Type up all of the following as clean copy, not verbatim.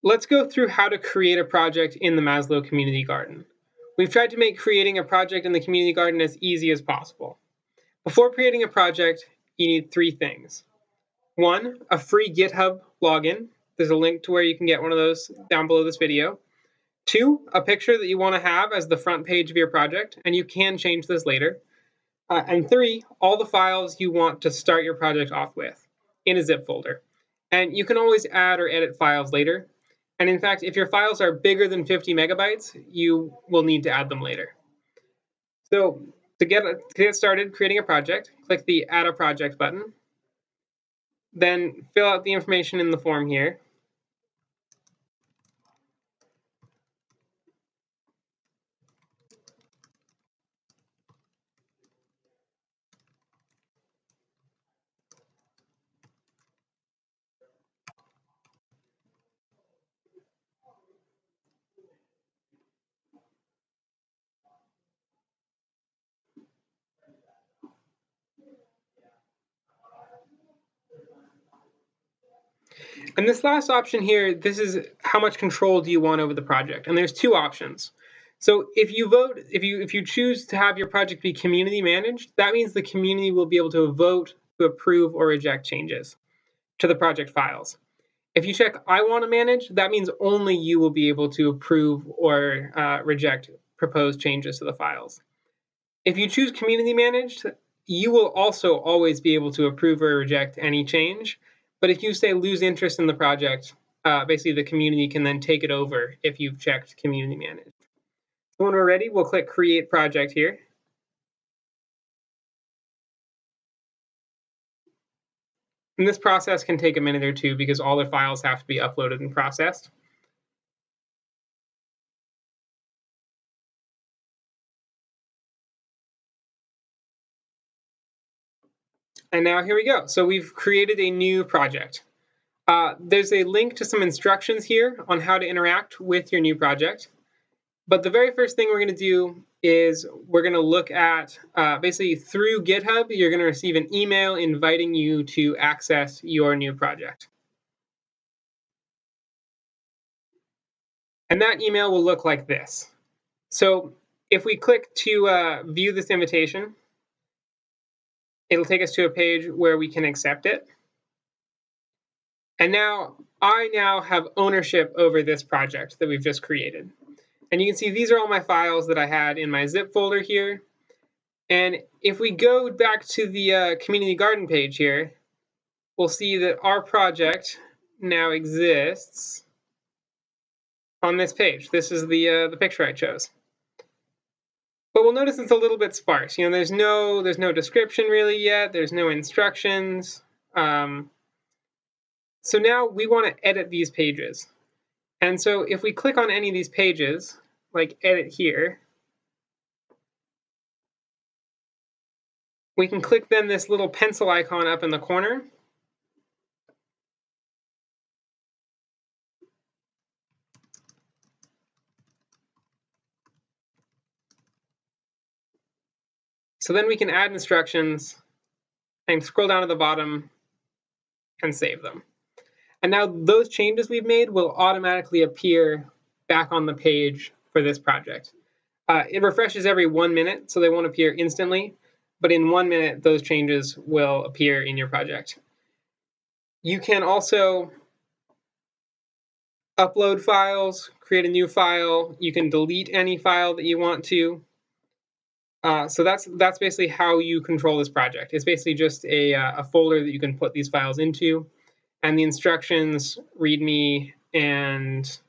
Let's go through how to create a project in the Maslow Community Garden. We've tried to make creating a project in the Community Garden as easy as possible. Before creating a project, you need 3 things. 1, a free GitHub login. There's a link to where you can get one of those down below this video. 2, a picture that you want to have as the front page of your project, and you can change this later. And 3, all the files you want to start your project off with in a zip folder. And you can always add or edit files later. And in fact, if your files are bigger than 50 megabytes, you will need to add them later. So to get started creating a project, click the Add a Project button. Then fill out the information in the form here. And this last option here, this is how much control do you want over the project. And there's 2 options. So if you choose to have your project be community managed, that means the community will be able to vote to approve or reject changes to the project files. If you check I want to manage, that means only you will be able to approve or reject proposed changes to the files. If you choose community managed, you will also always be able to approve or reject any change. But if you say lose interest in the project, basically the community can then take it over if you've checked community managed. So when we're ready, we'll click Create Project here. And this process can take a minute or 2 because all the files have to be uploaded and processed. And now here we go. So we've created a new project. There's a link to some instructions here on how to interact with your new project. But the very first thing we're going to do is we're going to look at basically through GitHub, you're going to receive an email inviting you to access your new project. And that email will look like this. So if we click to view this invitation, it'll take us to a page where we can accept it. And now I have ownership over this project that we've just created. And you can see these are all my files that I had in my zip folder here. And if we go back to the Community Garden page here, we'll see that our project now exists on this page. This is the picture I chose. But we'll notice it's a little bit sparse. You know, there's no description really yet. There's no instructions. So now we want to edit these pages. And so if we click on any of these pages, like edit here, we can click then this little pencil icon up in the corner. So then we can add instructions and scroll down to the bottom and save them. And now those changes we've made will automatically appear back on the page for this project. It refreshes every 1 minute, so they won't appear instantly. But in 1 minute, those changes will appear in your project. You can also upload files, create a new file. You can delete any file that you want to. So that's basically how you control this project. It's basically just a folder that you can put these files into. And the instructions, README, and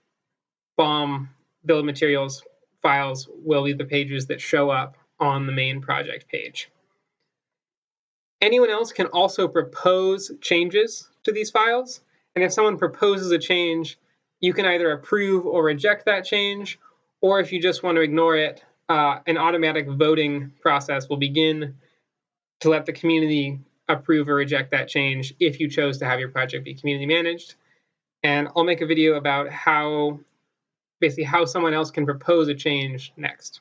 BOM bill of materials files will be the pages that show up on the main project page. Anyone else can also propose changes to these files. And if someone proposes a change, you can either approve or reject that change, or if you just want to ignore it, an automatic voting process will begin to let the community approve or reject that change if you chose to have your project be community managed. And I'll make a video about how someone else can propose a change next.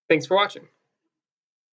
Thanks for watching.